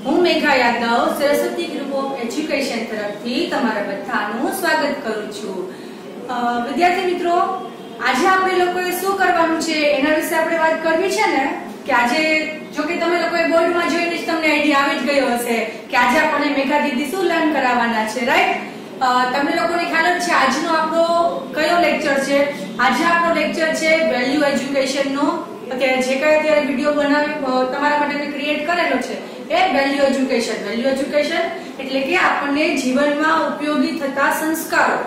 હું Megha Yadav Saraswati group of education તરફથી તમારા બધાનું સ્વાગત કરું છું। વિદ્યાર્થી મિત્રો, આજે આપણે લોકોએ શું કરવાનું છે એના વિશે આપણે વાત કરવી છે ને કે આજે જો કે તમે લોકોએ બોર્ડમાં જોઈને જ તમને આઈડિયા આવી જ ગયો હશે કે આજે આપણે મેઘા દીદી શું લર્ન કરાવવાના છે, રાઈટ? તમને લોકોને ખ્યાલ જ છે આજનો આપણો કયો લેક્ચર છે। આજે આપણો લેક્ચર છે વેલ્યુ એજ્યુકેશન નો। અત્યારે જે કઈ અત્યારે વિડિયો બનાવી તમારા માટે મેં ક્રિએટ કરેલો છે એ વેલ્યુ એજ્યુકેશન। વેલ્યુ એજ્યુકેશન એટલે કે આપણને જીવનમાં ઉપયોગી થતા સંસ્કારો।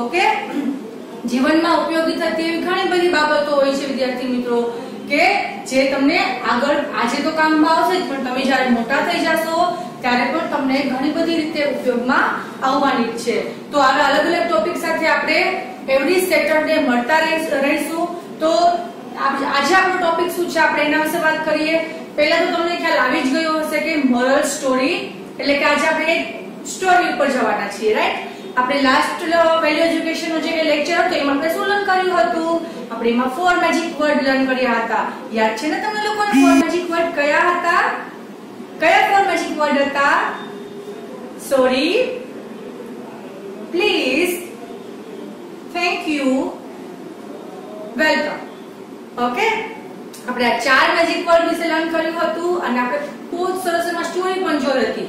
ઓકે, જીવનમાં ઉપયોગી થતી એવી ઘણી બધી બાબતો હોય છે વિદ્યાર્થી મિત્રો કે જે તમને આગળ આજે તો કામમાં આવશે જ, પણ તમે જ્યારે મોટા થઈ જશો ત્યારે પણ તમને ઘણી બધી રીતે ઉપયોગમાં આવવાની છે। તો આવા અલગ અલગ ટોપિક સાથે આપણે એવરી સેટરડે મળતા રહીશું। તો આજે આપણો ટોપિક શું છે આપણે એના વિશે વાત કરીએ। પહેલા તો તમને ખ્યાલ આવી જ ગયો હશે કે મોરલ સ્ટોરી એટલે કે આજે આપણે સ્ટોરી ઉપર જવાના છીએ, રાઈટ? આપણે લાસ્ટ વેલ્યુ એજ્યુકેશન નો જે લેક્ચર હતો એમાં આપણે શું લર્ન કર્યું હતું? આપણે એમાં 4 મેજિક વર્ડ લર્ન કર્યા હતા। યાદ છે ને તમને લોકોને 4 મેજિક વર્ડ કયા હતા? કયા 4 મેજિક વર્ડ હતા? Sorry, please, thank you, welcome. Okay, આપણે આ 4 મેજિક વર્ડ વિશે લર્ન કર્યું હતું અને આપણે બહુ સરસ એમાં સ્ટોરી પણ જોઈ હતી।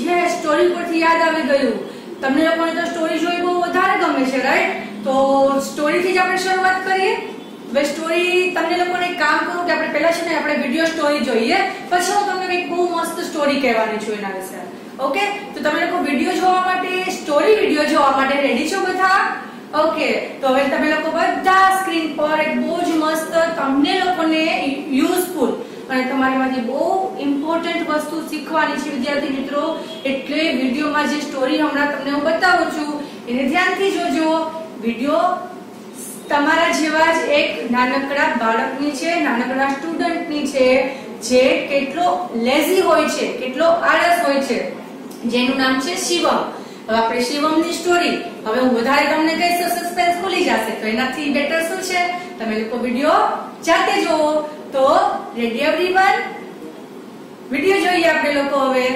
યે સ્ટોરી પરથી યાદ આવી ગયું, તમને લોકોને તો સ્ટોરી જોઈ બહુ વધારે ગમે છે, રાઈટ? તો સ્ટોરી થી જ આપણે શરૂઆત કરીએ। હવે સ્ટોરી તમને લોકોને એક કામ કરું કે આપણે પહેલા છે ને આપણે વિડિયો સ્ટોરી જોઈએ, પછી હું તમને એક બહુ મસ્ત સ્ટોરી કહેવાની છું એના વિશે। ઓકે, તો તમે લોકો વિડિયો જોવા માટે, સ્ટોરી વિડિયો જોવા માટે રેડી છો બધા? ઓકે, તો હવે તમે લોકો બધા સ્ક્રીન પર એક બહુ જ મસ્ત તમને લોકોને યુઝફુલ અને તમારામાંથી બહુ ઇમ્પોર્ટન્ટ વસ્તુ શીખવાની છે વિદ્યાર્થી મિત્રો। એટલે વિડિયોમાં જે સ્ટોરી હમણાં તમને હું બતાવું છું એને ધ્યાનથી જોજો। વિડિયો તમારા જેવા જ એક નાનકડા બાળકની છે, નાનકડા સ્ટુડન્ટની છે જે કેટલો લેઝી હોય છે, કેટલો આળસ હોય છે, જેનું નામ છે શિવમ। હવે આપણે શિવમની સ્ટોરી હવે હું વધારે તમને કહીશ તો સસ્પેન્સ ખુલી જશે, તો એનાથી બેટર શું છે તમે લોકો વિડિયો જાતે જોવો। तो रेडी एवरीवन, वीडियो જોઈએ આપણે લોકો હવે।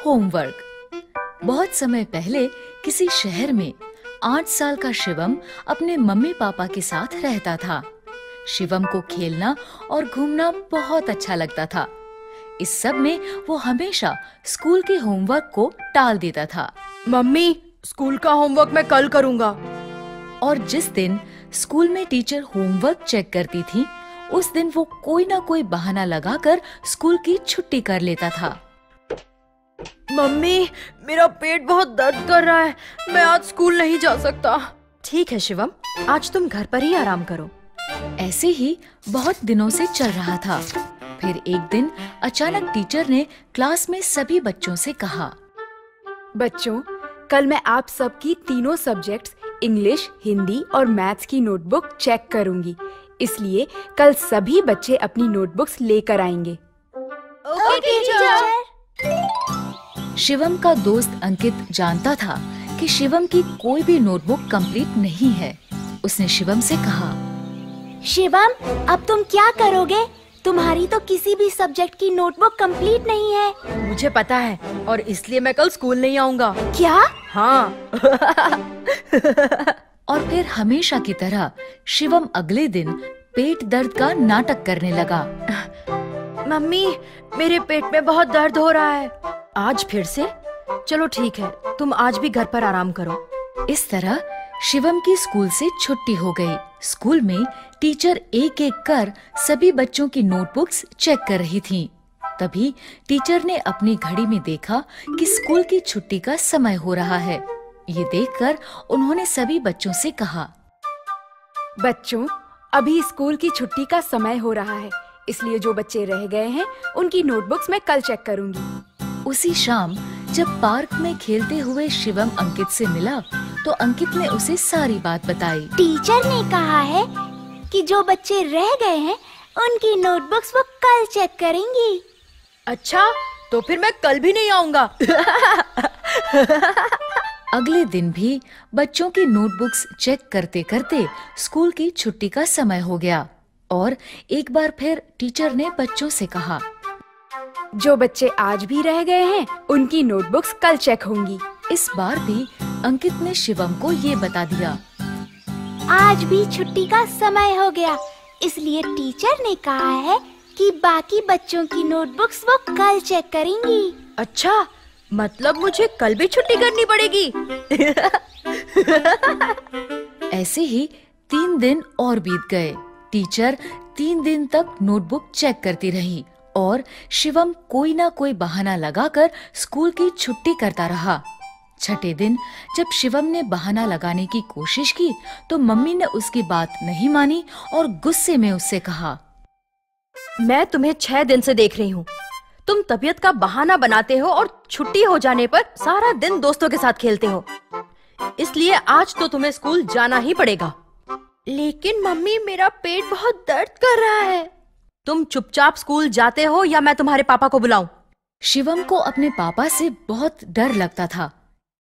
होमवर्क। बहुत समय पहले किसी शहर में 8 साल का शिवम अपने मम्मी पापा के साथ रहता था। शिवम को खेलना और घूमना बहुत अच्छा लगता था। इस सब में वो हमेशा स्कूल के होमवर्क को टाल देता था। मम्मी, स्कूल का होमवर्क मैं कल करूंगा। और जिस दिन स्कूल में टीचर होमवर्क चेक करती थी उस दिन वो कोई ना कोई बहाना लगाकर स्कूल की छुट्टी कर लेता था। मम्मी, मेरा पेट बहुत दर्द कर रहा है, मैं आज स्कूल नहीं जा सकता। ठीक है शिवम, आज तुम घर पर ही आराम करो। ऐसे ही बहुत दिनों से चल रहा था। फिर एक दिन अचानक टीचर ने क्लास में सभी बच्चों से कहा, बच्चों, कल मैं आप सबकी तीनों सब्जेक्ट्स इंग्लिश, हिंदी और मैथ्स की नोटबुक चेक करूंगी, इसलिए कल सभी बच्चे अपनी नोटबुक्स लेकर आएंगे। Okay teacher. शिवम का दोस्त अंकित जानता था कि शिवम की कोई भी नोटबुक कंप्लीट नहीं है। उसने शिवम से कहा, शिवम, अब तुम क्या करोगे? तुम्हारी तो किसी भी सब्जेक्ट की नोटबुक कंप्लीट नहीं है। मुझे पता है और इसलिए मैं कल स्कूल नहीं आऊंगा। क्या? हाँ। और फिर हमेशा की तरह शिवम अगले दिन पेट दर्द का नाटक करने लगा। मम्मी, मेरे पेट में बहुत दर्द हो रहा है। आज फिर से? चलो ठीक है, तुम आज भी घर पर आराम करो। इस तरह शिवम की स्कूल से छुट्टी हो गई। स्कूल में टीचर एक एक कर सभी बच्चों की नोटबुक्स चेक कर रही थीं। तभी टीचर ने अपनी घड़ी में देखा कि स्कूल की छुट्टी का समय हो रहा है। ये देखकर उन्होंने सभी बच्चों से कहा, बच्चों, अभी स्कूल की छुट्टी का समय हो रहा है, इसलिए जो बच्चे रह गए हैं उनकी नोटबुक्स मैं कल चेक करूंगी। उसी शाम जब पार्क में खेलते हुए शिवम अंकित से मिला तो अंकित ने उसे सारी बात बताई। टीचर ने कहा है कि जो बच्चे रह गए हैं उनकी नोटबुक्स वो कल चेक करेंगी। अच्छा, तो फिर मैं कल भी नहीं आऊंगा। अगले दिन भी बच्चों की नोटबुक्स चेक करते करते स्कूल की छुट्टी का समय हो गया और एक बार फिर टीचर ने बच्चों से कहा, जो बच्चे आज भी रह गए हैं उनकी नोटबुक्स कल चेक होंगी। इस बार भी अंकित ने शिवम को ये बता दिया। आज भी छुट्टी का समय हो गया, इसलिए टीचर ने कहा है कि बाकी बच्चों की नोटबुक्स वो कल चेक करेंगी। अच्छा, मतलब मुझे कल भी छुट्टी करनी पड़ेगी। ऐसे ही 3 दिन और बीत गए। टीचर 3 दिन तक नोटबुक चेक करती रही और शिवम कोई ना कोई बहाना लगाकर स्कूल की छुट्टी करता रहा। छठे दिन जब शिवम ने बहाना लगाने की कोशिश की तो मम्मी ने उसकी बात नहीं मानी और गुस्से में उससे कहा, मैं तुम्हें 6 दिन से देख रही हूँ। तुम तबीयत का बहाना बनाते हो और छुट्टी हो जाने पर सारा दिन दोस्तों के साथ खेलते हो, इसलिए आज तो तुम्हें स्कूल जाना ही पड़ेगा। लेकिन मम्मी, मेरा पेट बहुत दर्द कर रहा है। तुम चुपचाप स्कूल जाते हो या मैं तुम्हारे पापा को बुलाऊं? शिवम को अपने पापा से बहुत डर लगता था,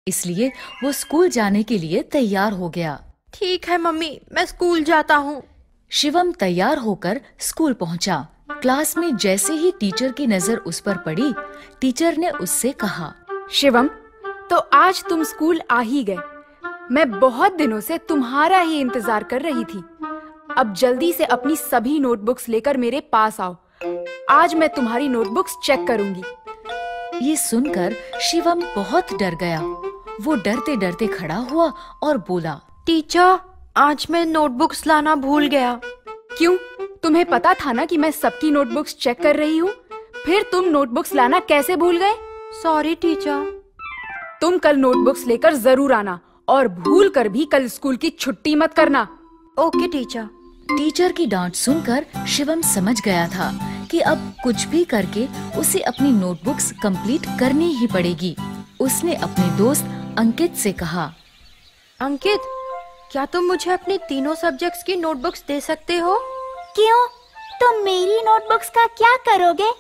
इसलिए वो स्कूल जाने के लिए तैयार हो गया। ठीक है मम्मी, मैं स्कूल जाता हूँ। शिवम तैयार होकर स्कूल पहुंचा। क्लास में जैसे ही टीचर की नजर उस पर पड़ी, टीचर ने उससे कहा, शिवम, तो आज तुम स्कूल आ ही गए। मैं बहुत दिनों से तुम्हारा ही इंतजार कर रही थी। अब जल्दी से अपनी सभी नोटबुक्स लेकर मेरे पास आओ। आज मैं तुम्हारी नोटबुक्स चेक करूंगी। ये सुनकर शिवम बहुत डर गया। वो डरते डरते खड़ा हुआ और बोला, टीचर, आज मैं नोटबुक्स लाना भूल गया। क्यों? तुम्हें पता था ना कि मैं सबकी नोटबुक्स चेक कर रही हूँ, फिर तुम नोटबुक्स लाना कैसे भूल गए? Sorry teacher. तुम कल नोटबुक्स लेकर जरूर आना और भूल कर भी कल स्कूल की छुट्टी मत करना। Okay teacher. टीचर की डांट सुनकर शिवम समझ गया था कि अब कुछ भी करके उसे अपनी नोटबुक्स कंप्लीट करनी ही पड़ेगी। उसने अपने दोस्त अंकित से कहा, अंकित, क्या तुम मुझे अपने तीनों सब्जेक्ट्स की नोटबुक्स दे सकते हो? क्यों? तुम मेरी नोटबुक्स का क्या करोगे?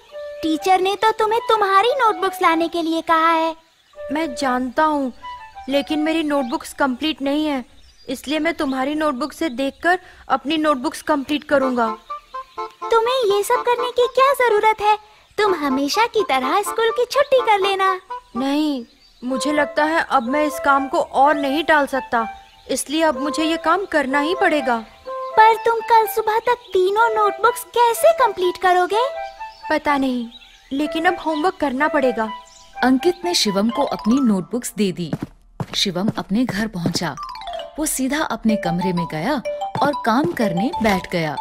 टीचर ने तो तुम्हें तुम्हारी नोटबुक्स लाने के लिए कहा है। मैं जानता हूँ, लेकिन मेरी नोटबुक्स कंप्लीट नहीं है, इसलिए मैं तुम्हारी नोटबुक से देखकर अपनी नोटबुक्स कंप्लीट करूँगा। तुम्हें ये सब करने की क्या जरूरत है? तुम हमेशा की तरह स्कूल की छुट्टी कर लेना। नहीं, मुझे लगता है अब मैं इस काम को और नहीं टाल सकता, इसलिए अब मुझे ये काम करना ही पड़ेगा। पर तुम कल सुबह तक तीनों नोटबुक्स कैसे कंप्लीट करोगे? पता नहीं, लेकिन अब होमवर्क करना पड़ेगा। अंकित ने शिवम को अपनी नोटबुक्स दे दी। शिवम अपने घर पहुंचा। वो सीधा अपने कमरे में गया और काम करने बैठ गया।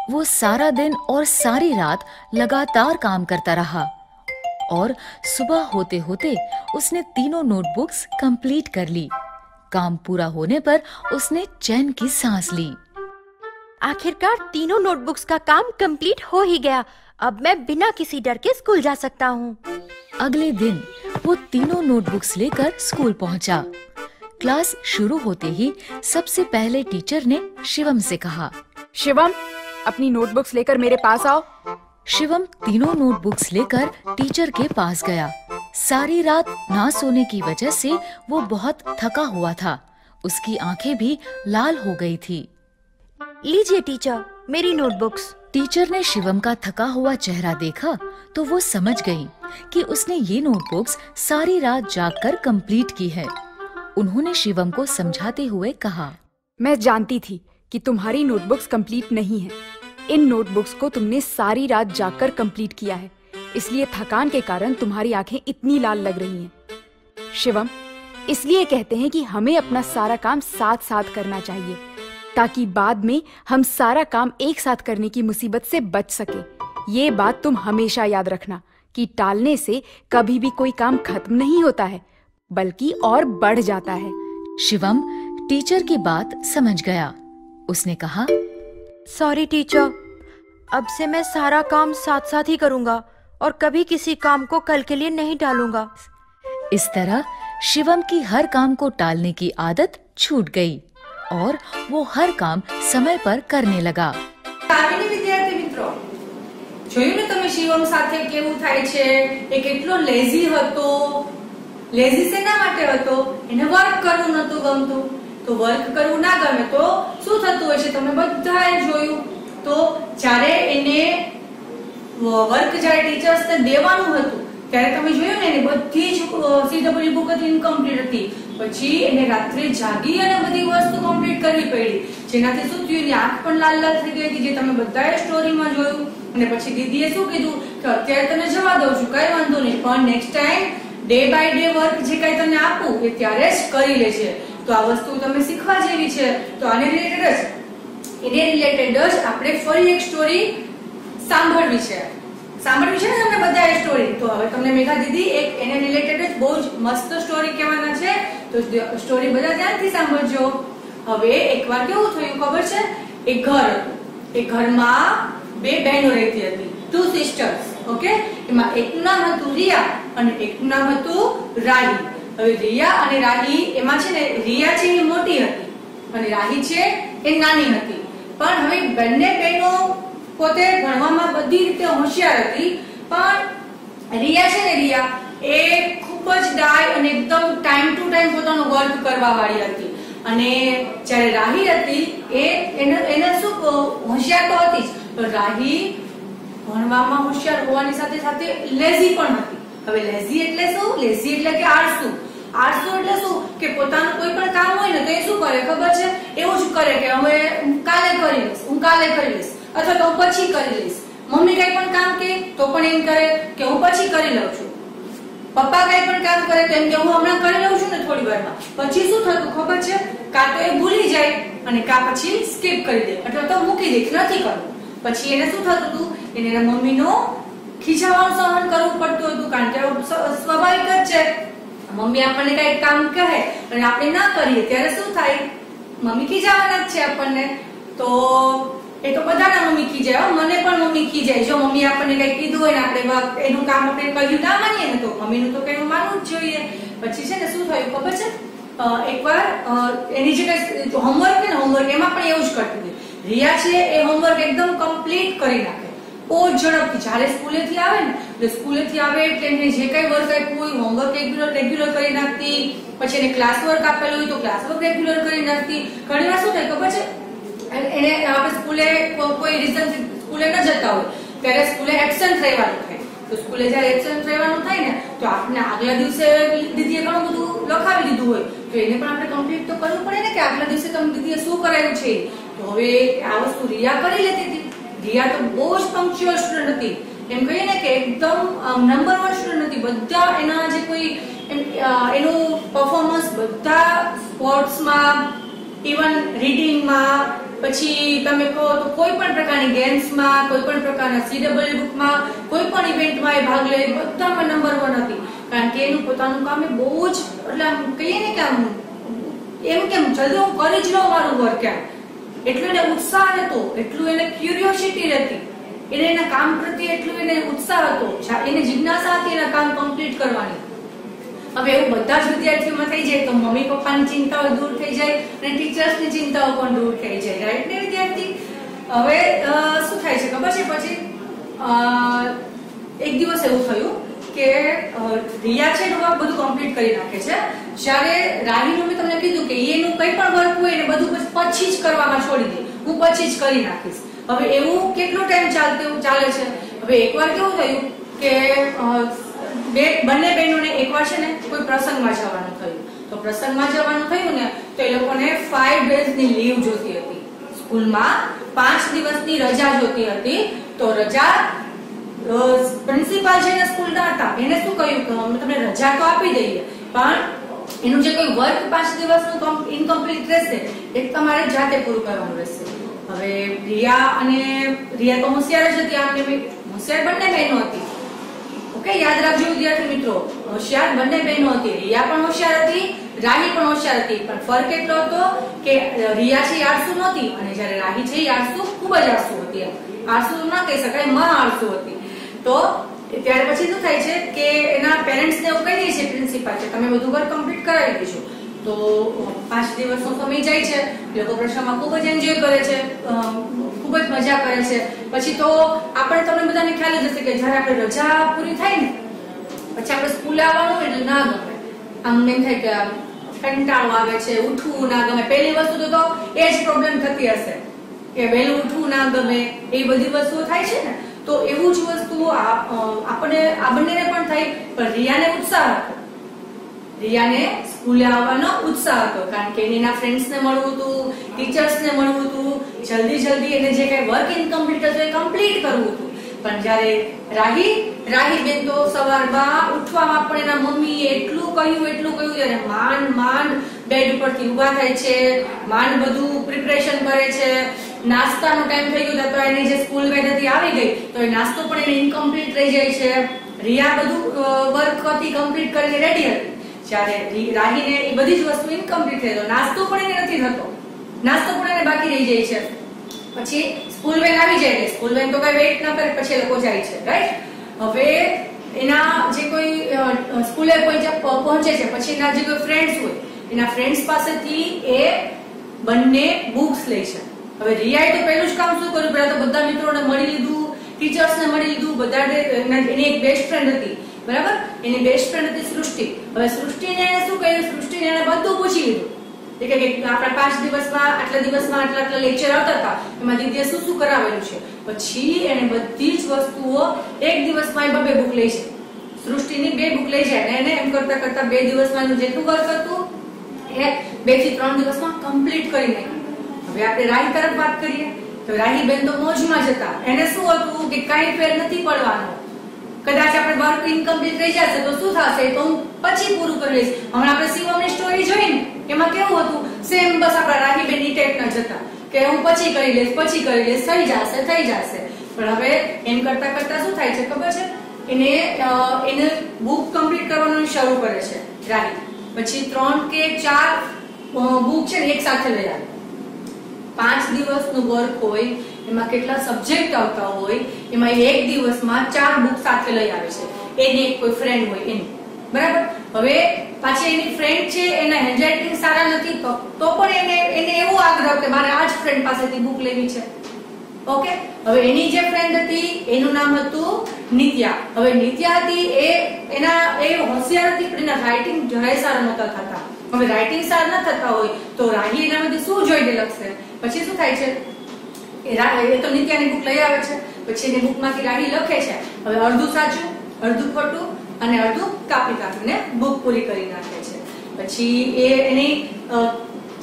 वो सारा दिन और सारी रात लगातार काम करता रहा और सुबह होते होते उसने तीनों नोटबुक्स कंप्लीट कर ली। काम पूरा होने पर उसने चैन की सांस ली। आखिरकार तीनों नोटबुक्स का काम कंप्लीट हो ही गया। अब मैं बिना किसी डर के स्कूल जा सकता हूँ। अगले दिन वो तीनों नोटबुक्स लेकर स्कूल पहुंचा। क्लास शुरू होते ही सबसे पहले टीचर ने शिवम से कहा, शिवम, अपनी नोटबुक्स लेकर मेरे पास आओ। शिवम तीनों नोटबुक्स लेकर टीचर के पास गया। सारी रात ना सोने की वजह से वो बहुत थका हुआ था। उसकी आंखें भी लाल हो गई थी। लीजिए टीचर, मेरी नोटबुक्स। टीचर ने शिवम का थका हुआ चेहरा देखा तो वो समझ गई कि उसने ये नोटबुक्स सारी रात जागकर कंप्लीट की है। उन्होंने शिवम को समझाते हुए कहा, मैं जानती थी कि तुम्हारी नोटबुक्स कंप्लीट नहीं है। इन नोटबुक्स को तुमने सारी रात जागकर कंप्लीट किया है, इसलिए थकान के कारण तुम्हारी आंखें इतनी लाल लग रही हैं। शिवम, इसलिए कहते हैं कि हमें अपना सारा काम साथ साथ करना चाहिए, ताकि बाद में हम सारा काम एक साथ करने की मुसीबत से बच सके। ये बात तुम हमेशा याद रखना कि टालने से कभी भी कोई काम खत्म नहीं होता है, बल्कि और बढ़ जाता है। शिवम टीचर की बात समझ गया। उसने कहा, सॉरी टीचर, अब से मैं सारा काम साथ साथ ही करूँगा और कभी किसी काम को कल के लिए नहीं टालूंगा। इस तरह शिवम की हर काम को टालने की आदत छूट गई और वो हर काम समय पर करने लगा। કામિની વિદ્યાર્થી મિત્રો, જોયું ને તમે શિવમ સાથે કેવું થાય છે? એ કેટલો લેઝી હતો. લેઝી શેના માટે હતો? એને વર્ક કરવું નતું ગમતું. તો વર્ક કરવું ના ગમે તો શું થતું હશે? તમે બધાએ જોયું. તો જ્યારે એને વર્ક જ્યારે ટીચર્સને દેવાનું હતું ત્યારે તમે જોયું ને એની બધી જ CW બુક હતી ઇનકમ્પ્લીટ હતી. પછી એને રાત્રે જાગી અને બધી વસ્તુ કમ્પ્લીટ કરવી પડી, જેનાથી શું થયું એની આંખ પણ લાલ લાલ થઈ ગઈ હતી, જે તમે બધાએ સ્ટોરીમાં જોયું. અને પછી દીદીએ શું કીધું કે અત્યારે તને જવા દઉં છું, કઈ વાંધો નહીં, પણ next time day by day work જે કઈ તને આપું એ ત્યારે જ કરી લેજે. તો આ વસ્તુ તમે શીખવા જેવી છે. તો આને રિલેટેડ જ આપણે ફરી એક સ્ટોરી સાંભળવી છે ને તમને બધા સ્ટોરી. તો હવે તમને મેઘા દીદી એક એને રિલેટેડ જ બહુ જ મસ્ત સ્ટોરી કહેવાના છે. તો સ્ટોરી બધા ધ્યાનથી સાંભળજો. હવે એકવાર કેવું થયું ખબર છે, એક ઘર હતું, એ ઘરમાં બે બહેનો રહેતી હતી, 2 sisters. ઓકે, એમાં એકનું નામ હતું રિયા અને એકનું નામ હતું રાહી. હવે રિયા અને રાહી એમાં છે ને, રિયા છે એ મોટી હતી અને રાહી છે એ નાની હતી. પણ હવે બંને બહેનો પોતે ભણવામાં બધી રીતે હોશિયાર હતી, પણ રિયા છે ને, રિયા એ ખૂબ જ ડાય અને એકદમ ટાઈમ ટુ ટાઈમ પોતાનું વર્ક કરવા વાળી હતી. અને જ્યારે રાહી હતી એને શું હોશિયાર તો હતી જ, પણ રાહી ભણવામાં હોશિયાર હોવાની સાથે સાથે લેઝી પણ હતી. હવે લેઝી એટલે શું? લેઝી એટલે કે આળસુ. આળસુ એટલે શું કે પોતાનું કોઈ પણ કામ હોય ને તો એ શું કરે ખબર છે, એવું જ કરે કે હવે કાલે કરી લઈશ, હું કાલે કરી લઈશ, અથવા તો હું પછી કરી લઈશ. મમ્મી કઈ પણ કામ કે તો પણ એમ કરે કે હું પછી કરી લઉં છું. પપ્પા કઈ પણ કામ કરે તો એમ કે હું હમણાં કરી લઉં છું ને થોડી વારમાં. પછી શું થતું ખબર છે, કાં તો એ ભૂલી જાય અને કાં પછી સ્કીપ કરી દે અથવા તો મૂકી દે, નથી કરવું. પછી એને શું થતું હતું, એને એના મમ્મીનો ખીજાવાનું સહન કરવું પડતું હતું, કારણ કે સ્વાભાવિક જ છે, મમ્મી આપણને કઈ કામ કહે અને આપણે ના કરીએ ત્યારે શું થાય, મમ્મી ખીજાવાના જ છે આપણને. તો એ તો બધાના મમ્મી ખીજાય, મને પણ મમ્મી ખીજાય. જો મમ્મી આપણને કઈ કીધું હોય ને આપણે એનું કામ આપણે કહ્યું ના માનીએ ને તો મમ્મીનું તો કઈ માનવું જ જોઈએ. પછી છે ને શું થયું ખબર છે, એકવાર એની જે કઈ હોમવર્ક ને હોમવર્ક એમાં પણ એવું જ કરતી હતી. રિયા છે એ હોમવર્ક એકદમ કમ્પ્લીટ કરી નાખે બહુ ઝડપથી. જ્યારે સ્કૂલેથી આવે ને એટલે સ્કૂલેથી આવે એટલે એને જે કઈ વર્ક આપ્યું હોય હોમવર્ક રેગ્યુલર કરી નાખતી. પછી એને ક્લાસ વર્ક આપેલું હોય તો ક્લાસ વર્ક રેગ્યુલર કરી નાખતી. ઘણીવાર શું થાય ખબર છે, એને આપણે સ્કૂલે કોઈ રીઝન સ્કૂલે ન જતા હોય ત્યારે સ્કૂલે એબસન્ટ રહેવાનું થાય. તો સ્કૂલે જ્યારે એબસન્ટ રહેવાનું થાય ને તો આપણે આગલા દિવસે દીદીએ ઘણું બધું લખાવી દીધું હોય તો એને પણ આપણે કમ્પ્લીટ તો કરવું પડે ને કે આગલા દિવસે તમે દીદીએ શું કરાયું છે. તો હવે આ વસ્તુ રિયા કરી લેતી હતી. રિયા તો બહુ જ પંક્ચ્યુઅલ સ્ટુડન્ટ હતી, એમ કહીએ ને કે એકદમ નંબર 1 સ્ટુડન્ટ હતી. બધા એના જે કોઈ એનું પરફોર્મન્સ બધા સ્પોર્ટ્સમાં, ઇવન રીડિંગમાં, પછી તમે કહો તો કોઈ પણ પ્રકારની ગેમ્સમાં, કોઈ પણ પ્રકારના CW બુકમાં, કોઈ પણ ઇવેન્ટમાં એ ભાગ લે, બધામાં નંબર 1 હતી. કારણ કે એનું પોતાનું કામ એ બહુ જ એટલે આમ કહીએ ને કે આમ એમ કેમ જલ્દી હું કરી જ લઉં મારું વર્ક, એમ એટલું એને ઉત્સાહ હતો, એટલું એને ક્યુરિયોસિટી હતી, એને એના કામ પ્રત્યે એટલું એને ઉત્સાહ હતો, એને જિજ્ઞાસા હતી એના કામ કમ્પ્લીટ કરવાની. હવે એવું બધા જ વિદ્યાર્થીઓમાં થઈ જાય તો મમ્મી પપ્પાની ચિંતાઓ દૂર થઈ જાય અને ટીચર્સની ચિંતાઓ પણ દૂર થઈ જાય, રાઈટ ને વિદ્યાર્થી? હવે શું થાય છે ખબર છે, પછી એક દિવસ એવું થયું કે રિયા છે એનું બધું કમ્પ્લીટ કરી નાખે છે. જ્યારે રાહીનું મેં તમને કીધું કે એનું કંઈ પણ વર્ક હોય એને બધું પછી જ કરવામાં છોડી દે, હું પછી જ કરી નાખીશ. હવે એવું કેટલો ટાઈમ ચાલે છે. હવે એકવાર કેવું થયું કે બંને બહેનોને એકવાર છે ને કોઈ પ્રસંગમાં જવાનું થયું. તો પ્રસંગમાં જવાનું થયું ને તો એ લોકોને 5 ડેઝની લીવ જોતી હતી. સ્કૂલમાં 5 દિવસની રજા જોતી હતી. તો રજા પ્રિન્સિપાલ છે ને સ્કૂલના હતા, એને શું કહ્યું કે અમે તમને રજા તો આપી દઈએ પણ એનું જે કોઈ વર્ક 5 દિવસનું ઇનકમ્પ્લીટ રહેશે એ તમારે જાતે પૂરું કરવાનું રહેશે. હવે રિયા તો હોશિયાર જ હતી, આમને હોશિયાર બંને બહેનો હતી. ઓકે, યાદ રાખજો વિદ્યાર્થી મિત્રો, હોશિયાર બંને બહેનો હતી. રિયા પણ હોશિયાર હતી, રાહી પણ હોશિયાર હતી, પણ ફરક એટલો હતો કે રિયા છે આળસુ નહોતી અને જ્યારે રાહી છે આળસુ, ખૂબ જ આળસુ હતી. આળસુ ના કહી શકાય, મહા આળસુ હતી. તો ત્યાર પછી શું થાય છે કે એના પેરેન્ટ્સને એવું કહી દે છે પ્રિન્સિપાલ કે તમે બધું વર્ક કમ્પ્લીટ કરાવી દેજો. તો 5 દિવસનો સમય જાય છે, લોકો પ્રશ્નમાં ખૂબ જ એન્જોય કરે છે, ખૂબ જ મજા કરે છે. પછી તો આપણે તમને બધાને ખ્યાલ જ હશે કે જ્યારે આપણે રજા પૂરી થાય ને પછી આપણે સ્કૂલે આવવાનું એટલે ના ગમે, આમ એમ થાય કે કંટાળો આવે છે, ઉઠવું ના ગમે. પહેલી વસ્તુ તો એ જ પ્રોબ્લેમ થતી હશે કે વહેલું ઉઠવું ના ગમે, એ બધી વસ્તુઓ થાય છે ને. તો એવું જ વસ્તુ આપણને આ બંનેને પણ થાય. પણ રિયાને ઉત્સાહ હતો, રિયાને સ્કૂલે આવવાનો ઉત્સાહ હતો, કારણ કે એના ફ્રેન્ડ્સને મળવું હતું, ટીચર્સને મળવું હતું, જલ્દી એને જે કઈ વર્ક ઇનકમ્પ્લીટ હતું એ કમ્પ્લીટ કરવું હતું. પણ જ્યારે રાહી બેન તો સવારમાં ઉઠવામાં પણ એના મમ્મીએ એટલું કહ્યું ત્યારે માંડ બેડ ઉપરથી ઊભા થાય છે, માંડ બધું પ્રિપરેશન કરે છે. નાસ્તાનો ટાઈમ થઈ ગયો તો એની જે સ્કૂલ વેન હતી આવી ગઈ તો એ નાસ્તો પણ એને ઇનકમ્પ્લીટ રહી જાય છે. રિયા બધું વર્ક હતી કમ્પ્લીટ કરીને રેડી હતી, જ્યારે રાહીને એ બધી જ વસ્તુ ઇનકમ્પ્લીટ થઈ તો નાસ્તો પણ એને નથી થતો, નાસ્તો પણ એને બાકી રહી જાય છે. પછી સ્કૂલ વેન આવી જાય, સ્કૂલ વેન તો કઈ વેઇટ ન કરે, પછી એ લોકો જાય છે, રાઈટ. હવે એના જે કોઈ સ્કૂલે કોઈ પહોંચે છે, પછી એના જે કોઈ ફ્રેન્ડ્સ હોય એના ફ્રેન્ડ્સ પાસેથી એ બંને બુક્સ લે છે. હવે રિયાએ તો પહેલું જ કામ શું કર્યું, પહેલા તો બધા મિત્રોને મળી લીધું, ટીચર્સને મળી લીધું, બધા એની એક બેસ્ટ ફ્રેન્ડ હતી, બરાબર, એની બેસ્ટ ફ્રેન્ડ હતી સૃષ્ટિ. હવે સૃષ્ટિને એને શું કર્યું, સૃષ્ટિને એને બધું પૂછી લીધું કે આપણા 5 દિવસમાં આટલા લેક્ચર આવતા હતા, એમાં દીદીએ શું કરાવેલું છે. પછી એને બધી જ વસ્તુઓ એક દિવસમાં 2 બુક લઈ છે, સૃષ્ટિની 2 બુક લઈ જાય, અને એને એમ કરતા 2 દિવસમાં એનું જેટલું વર્ક હતું એ 2 થી 3 દિવસમાં કમ્પ્લીટ કરી નાખ્યું. હવે આપણે રાહી તરફ વાત કરીએ તો રાહી બેન તો મોજમાં જ હતા. એને શું હતું કે કઈ ફેર નથી પડવાનો, કદાચ આપણે વર્ક ઇનકમ્પ્લીટ રહી જશે તો શું થશે તો હું પછી પૂરું કરી લઈશ. હમણાં આપણે શિવમની સ્ટોરી જોઈને એમાં કેવું હતું, સેમ બસ આપણા રાહી બેન ની ટેક ન જતા કે હું પછી કરી લઈશ, થઈ જશે. પણ હવે એમ કરતા શું થાય છે ખબર છે, એને બુક કમ્પ્લીટ કરવાનું શરૂ કરે છે રાહી. પછી 3 કે 4 બુક છે ને એક સાથે લઈ આવે. 5 દિવસનું વર્ક હોય એમાં કેટલા સબ્જેક્ટ આવતા હોય, એમાં એક દિવસમાં 4 બુક સાથે લઈ આવે છે. એની કોઈ ફ્રેન્ડ હોય એની, બરાબર. હવે પાછી એની ફ્રેન્ડ છે, એના હેન્ડરાઇટિંગ સારા નથી તો પણ એને એવો આગ્રહ કે મારે આ જ ફ્રેન્ડ પાસેથી બુક લેવી છે. ઓકે, હવે એની જે ફ્રેન્ડ હતી એનું નામ હતું નિત્યા. હવે નિત્યા હતી એ હોશિયાર હતી, પણ એના રાઇટિંગ જરાય સારા નહોતા થતા. હવે રાઇટિંગ સારા ન થતા હોય તો રાહી એનામાંથી શું જોઈને લખશે. પછી શું થાય છે, એ તો નિત્યાની બુક લઈ આવે છે, પછી એની બુકમાંથી રાહી લખે છે. હવે અડધું સાચું, અડધું ખોટું અને અડધું કાપીને બુક પૂરી કરી નાખે છે. પછી એની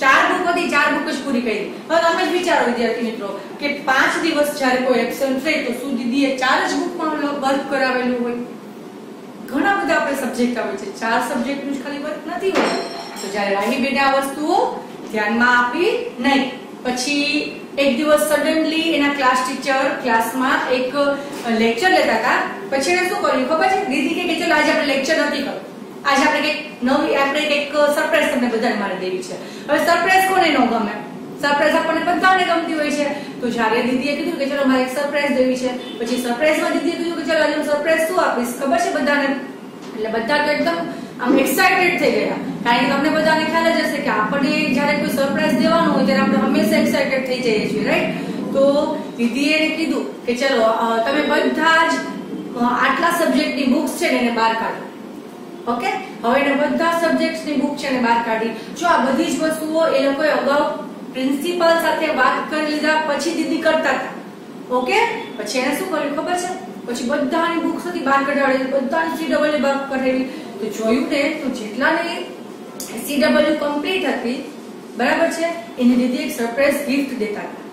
4 બુક હતી, 4 બુક જ પૂરી કરી. હવે તમે જ વિચારો વિદ્યાર્થી મિત્રો કે 5 દિવસ જ્યારે કોઈ એબ્સેન્ટ થઈ તો શું દીદીએ 4 જ બુકમાં વર્ક કરાવેલું હોય. ઘણા બધા આપણે સબ્જેક્ટ આવે છે, 4 સબ્જેક્ટનું જ ખાલી વર્ક નથી હોતું. તો જ્યારે રાહી બેને આ વસ્તુઓ ધ્યાનમાં આપી નહીં. પછી એક દિવસ સડનલી એના ક્લાસ ટીચર ક્લાસમાં એક લેક્ચર લેતા હતા. પછી એને શું કર્યું ખબર છે, દીદી કે ચલો આજે આપણે લેક્ચર નથી કરવું, આજે આપણે કંઈક સરપ્રાઈઝ તમને બધાને મારે દેવી છે. હવે સરપ્રાઈઝ કોને ન ગમે, સરપ્રાઈઝ આપણને બધાને ગમતી હોય છે. તો જ્યારે દીદીએ કીધું કે ચલો મારે એક સરપ્રાઈઝ દેવી છે, પછી સરપ્રાઈઝમાં દીદીએ કીધું કે ચલો આજે હું સરપ્રાઈઝ શું આપીશ ખબર છે બધાને. એટલે બધા તો એકદમ આમ એક્સાઇટેડ થઈ ગયા, કારણ કે તમને બધાને ખ્યાલ જ હશે કે આપણે જ્યારે કોઈ સરપ્રાઈઝ દેવાનું હોય ત્યારે આપણે હંમેશા એક્સાઇટેડ થઈ જઈએ છીએ, રાઈટ. તો દીદીએ એને કીધું કે ચલો તમે બધા જ આટલા સબ્જેક્ટની બુક્સ છે ને એને બહાર કાઢો. ઓકે, હવે એને બધા સબ્જેક્ટ્સની બુક છે ને બહાર કાઢી. જો આ બધી જ વસ્તુઓ એ લોકોએ અગાઉ પ્રિન્સિપલ સાથે વાત કરી લીધા પછી દીદી કરતા હતા. ઓકે, પછી એને શું કર્યું ખબર છે, પછી બધાની બુક્સ હતી બહાર કઢાડી, બધાની CW બહાર કઢાડી. તો જોયું ને તો જેટલાની CW કમ્પ્લીટ હતી, બરાબર છે, એને દીદી એક સરપ્રાઈઝ ગિફ્ટ દેતા હતા,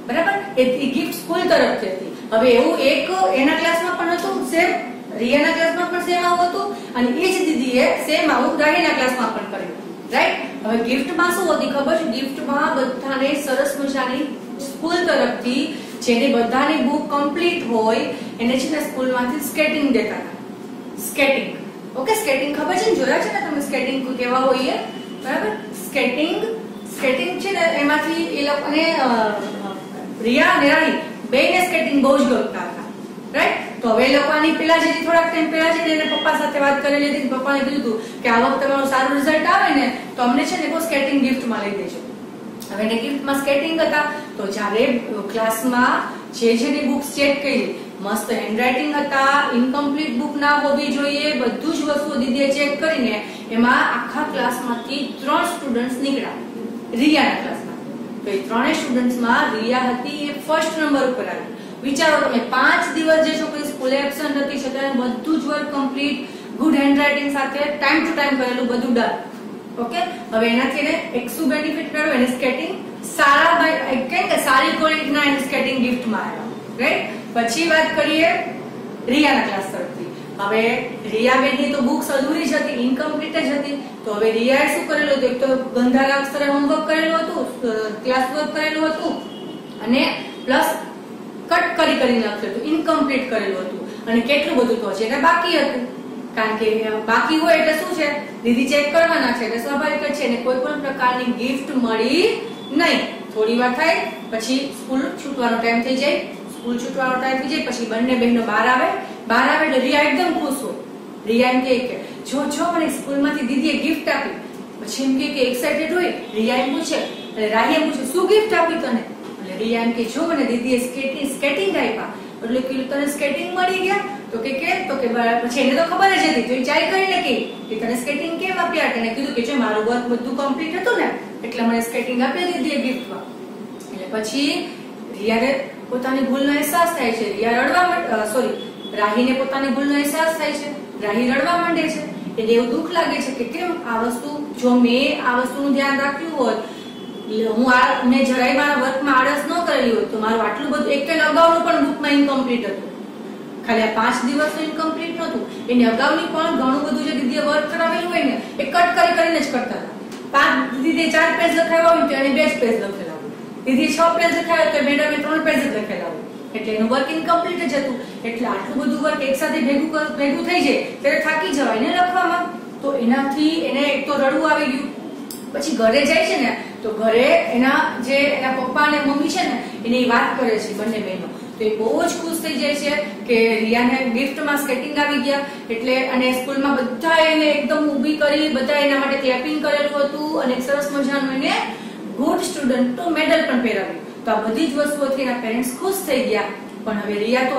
બરાબર. એ ગિફ્ટ સ્કૂલ તરફથી હતી. હવે એવું એક એના ક્લાસમાં પણ હતું, સેમ રિયાના ક્લાસમાં પણ સેમ આવું હતું, અને એ જ દીદીએ સેમ આવું રાહીના ક્લાસમાં પણ કર્યું, રાઈટ. હવે ગિફ્ટમાં શું હતી ખબર છે, ગિફ્ટમાં બધાને સરસ મજાની સ્કૂલ તરફથી જેની બધાની બુક કમ્પ્લીટ હોય એને છે ને સ્કૂલમાંથી સ્કેટિંગ દેતા હતા. સ્કેટિંગ, ઓકે, સ્કેટિંગ ખબર છે ને, જોયા છે ને તમે સ્કેટિંગ કેવા હોય, બરાબર. સ્કેટિંગ છે ને એમાંથી એ લોકોને રિયા અને રાહી બેયને સ્કેટિંગ બહુ જ ગમતા હતા, રાઈટ. તો હવે એ લોકોની પેલા જે થોડાક ટાઈમ પેલા છે ને એને પપ્પા સાથે વાત કરી લીધી. પપ્પાને કીધું હતું કે આ વખતે તમારું સારું રિઝલ્ટ આવે ને તો અમને છે ને કોઈ સ્કેટિંગ ગિફ્ટમાં લઈ દેજો. હવે એને ગિફ્ટમાં સ્કેટિંગ હતા. તો જ્યારે ક્લાસમાં જેની બુક્સ ચેક કરી, મસ્ત હેન્ડરાઇટિંગ હતા, ઇનકમ્પ્લીટ બુક ના હોવી જોઈએ, બધું જ વસ્તુઓ દીદીએ ચેક કરીને એમાં આખા ક્લાસમાંથી 3 સ્ટુડન્ટ્સ નીકળ્યા રિયાના ક્લાસમાં. તો એ 3 સ્ટુડન્ટ્સમાં રિયા હતી એ ફર્સ્ટ નંબર ઉપર આવી. વિચારો તમે 5 દિવસ જે છોકરી સ્કૂલે એબ્સન્ટ હતી છતાં બધું જ વર્ક કમ્પ્લીટ, ગુડ હેન્ડરાઇટિંગ સાથે ટાઈમ ટુ ટાઈમ કરેલું, બધું ડન. ઓકે, હવે એનાથી એને એક શું બેનિફિટ મળ્યો? એને સ્કેટિંગ સારી ક્વોલિટીના એને સ્કેટિંગ ગિફ્ટમાં આવ્યા, રાઈટ. પછી વાત કરીએ રિયાના ક્લાસ તરફથી. હવે રિયા બેનની તો બુક્સ અધૂરી જ હતી, ઇનકમ્પ્લીટ જ હતી. તો હવે રિયાએ શું કરેલું હતું? એક તો ગંધારા અક્ષરે હોમવર્ક કરેલું હતું, ક્લાસ વર્ક કરેલું હતું, અને પ્લસ કટ કરીને લખેલું હતું, ઇનકમ્પ્લીટ કરેલું હતું. અને કેટલું બધું તો છે એને બાકી હતું, કારણ કે બાકી હોય એટલે શું છે, દીદી ચેક કરવાના છે એટલે સ્વાભાવિક જ છે. અને કોઈ પણ પ્રકારની ગિફ્ટ મળી નહીં. થોડી વાર થાય પછી સ્કૂલ છૂટવાનો ટાઈમ થઈ જાય, પછી બંને બહેનો બહાર આવે એટલે રિયા એકદમ ખુશ હોય. રિયા એમ કે જો મને સ્કૂલમાંથી દીદીએ ગિફ્ટ આપી. પછી એમ કે એક્સાઇટેડ હોય. રિયા એમ પૂછે, રાહી એમ પૂછે શું ગિફ્ટ આપી તને? એટલે રિયા એમ કે જો મને દીદીએ સ્કેટિંગ આપ્યા. એટલે કે તને સ્કેટિંગ મળી ગયા? તો કે પછી એને તો ખબર જ હતી, તો એ ચાઈ કરીને કે તને સ્કેટિંગ કેમ આપ્યા? એને કીધું કે જો મારું વર્ક બધું કમ્પ્લીટ હતું ને એટલે મને સ્કેટિંગ આપી દીધી ગિફ્ટમાં. એટલે પછી રિયાને પોતાની ભૂલનો અહેસાસ થાય છે. રાહીને પોતાની ભૂલનો અહેસાસ થાય છે. રાહી રડવા માંડે છે. એટલે એવું દુઃખ લાગે છે કે કેમ આ વસ્તુ, જો મેં આ વસ્તુનું ધ્યાન રાખ્યું હોત, મેં જરાય મારા વર્કમાં આળસ ન કરેલી હોત તો મારું આટલું બધું, એક અગાઉનું પણ બુકમાં ઇનકમ્પ્લીટ હતું, ખાલી આ 5 દિવસનું ઇનકમ્પ્લીટ નહોતું, એની અગાઉની પણ ઘણું બધું જે દીદીએ વર્ક કરાવેલું હોય ને એ કટ કરીને જ કરતા હતા. દીદીએ 4 પેજ લખાવ્યા હોય તો એને 2 પેજ લખેલા હોય, દીદીએ 6 પેજ લખાવ્યા તો મેડમે 3 પેજ જ લખેલા હોય. એટલે એનું વર્ક ઇનકમ્પ્લીટ જ હતું. એટલે આટલું બધું વર્ક એકસાથે ભેગું થઈ જાય ત્યારે થાકી જવાય ને લખવામાં. તો એનાથી એને એક તો રડવું આવી ગયું. પછી ઘરે જાય છે ને તો ઘરે એના પપ્પા અને મમ્મી છે ને એને વાત કરે છે બંને બહેનો. તો એ બહુ જ ખુશ થઈ જાય છે કે રિયાને ગિફ્ટમાં સ્કેટિંગ આવી ગયા. એટલે અને સ્કૂલમાં બધા એને એકદમ ઊભી કરી, બધા એના માટે ક્લેપિંગ કરેલું હતું અને સરસ મજાનું એને ગુડ સ્ટુડન્ટ તો મેડલ પણ પહેરાવ્યું. તો આ બધી જ વસ્તુઓથી એના પેરેન્ટ્સ ખુશ થઈ ગયા. પણ હવે રિયા તો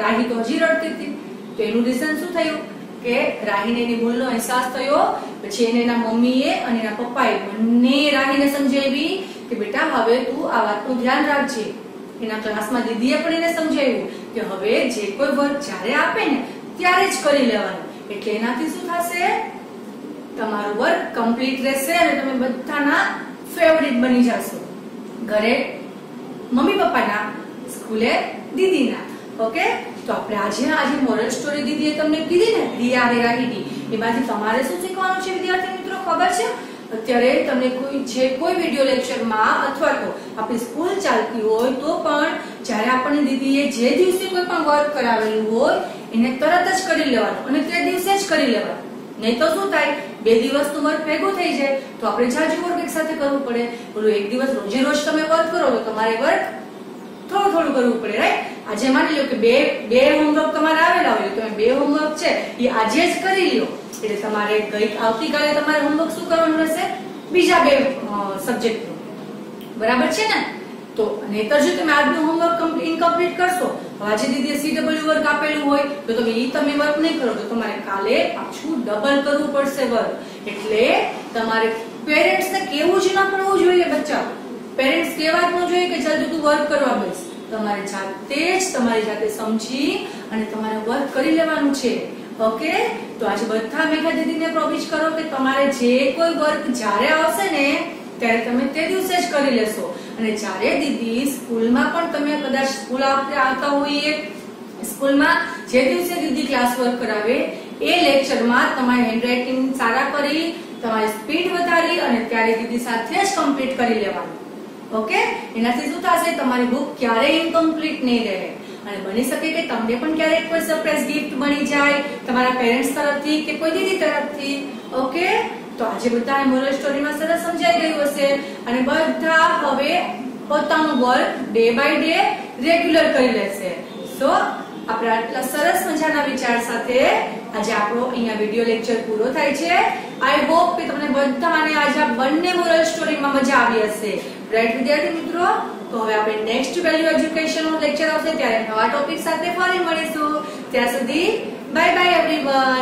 રાહી તો હજી રડતી હતી. તો એનું રીઝન શું થયું કે રાહીને એની ભૂલનો અહેસાસ થયો. પછી એને એના મમ્મીએ અને એના પપ્પાએ બંને રાહીને સમજાવી કે બેટા હવે તું આ વાતનું ધ્યાન રાખજે. એના ક્લાસમાં દીદીએ પણ એને સમજાવ્યું કે હવે જે કોઈ વર્ક જ્યારે આપે ને ત્યારે જ કરી લેવાનું. એટલે એનાથી શું થશે, તમારું વર્ક કમ્પ્લીટ રહેશે અને તમે બધાના ફેવરિટ બની જશો. ઘરે મમ્મી પપ્પાના, સ્કૂલે દીદીના. ઓકે, તો આપણે આજે મોરલ સ્ટોરી દીદીએ તમને કીધી ને રિયા અને રાહીની, એમાંથી તમારે શું શીખવાનું છે વિદ્યાર્થી મિત્રો ખબર છે? અત્યારે તમને કોઈ વિડિયો લેક્ચરમાં અથવા તો આપણી સ્કૂલ ચાલતી હોય તો પણ જ્યારે આપણને દીદીએ જે દિવસે કોઈ પણ વર્ક કરાવેલું હોય એને તરત જ કરી લેવાનું અને તે દિવસે જ કરી લેવાનું. નહીં તો શું થાય, 2 દિવસનું વર્ક ભેગું થઈ જાય તો આપણે જાજુ વર્ક એક સાથે કરવું પડે. બોલો એક દિવસ રોજે રોજ તમે વર્ક કરો તો તમારે વર્ક થોડું કરવું પડે, રાઈટ? આજે માની લો કે બે હોમવર્ક તમારે આવેલા હોય તો 2 હોમવર્ક છે એ આજે જ કરી લો. એટલે તમારે આવતીકાલે તમારે હોમવર્ક શું કરવાનું રહેશે? બીજા 2 સબ્જેક્ટનું. બરાબર છે ને? તો નહીતર જો તમે આજનું હોમવર્ક ઇનકમ્પ્લીટ કરશો, આજે દીદીએ CW વર્ક આપેલું હોય તો તમે વર્ક નહીં કરો તો તમારે કાલે પાછું ડબલ કરવું પડશે વર્ક. એટલે તમારે પેરેન્ટ્સને કેવું જ ન પડવું જોઈએ. બચ્ચા પેરેન્ટ્સ કેવા જ ન જોઈએ કે ચાલ તું વર્ક કરવા બેસ. તમારે તમારી જાતે સમજી અને તમારે વર્ક કરી લેવાનું છે. ઓકે, તો આજે બધા મેઘા દીદીને પ્રોમિસ કરો કે તમારે જે કોઈ વર્ક જ્યારે આવશે ને ત્યારે તમે તે દિવસે જ કરી લેશો. અને જ્યારે દીદી સ્કૂલમાં પણ તમે કદાચ સ્કૂલ આવતા હોઈએ, સ્કૂલમાં જે દિવસે દીદી ક્લાસ વર્ક કરાવે એ લેક્ચરમાં તમારી હેન્ડરાઇટિંગ સારા કરી, તમારી સ્પીડ વધારી અને ત્યારે દીદી સાથે જ કમ્પ્લીટ કરી લેવાનું. ઓકે, એનાથી શું થશે, તમારી બુક ક્યારેય ઇનકમ્પ્લીટ નહીં રહે. અને બની શકે કે તમને પણ ક્યારેક કોઈ સરપ્રાઈઝ ગિફ્ટ મળી જાય તમારા પેરેન્ટ્સ તરફથી કે કોઈ દીદી તરફથી. ઓકે, તો આજે બધા મોરલ સ્ટોરીમાં સરસ સમજાઈ ગયું હશે અને બધા હવે પોતાનું work day by day regular કરી લેશે. સો આપણે આટલા સરસ મજાના વિચાર સાથે આજે આપણો અહીંયા વિડિયો લેક્ચર પૂરો થાય છે. આઈ હોપ કે તમને બધાને આજે આ બંને મોરલ સ્ટોરીમાં મજા આવી હશે. રાઈટ વિદ્યાર્થી મિત્રો? તો હવે આપણે નેક્સ્ટ વેલ્યુ એજ્યુકેશન નો લેક્ચર આવશે ત્યારે નવા ટોપિક સાથે ફરી મળીશું. ત્યાં સુધી બાય બાય એવરીવન.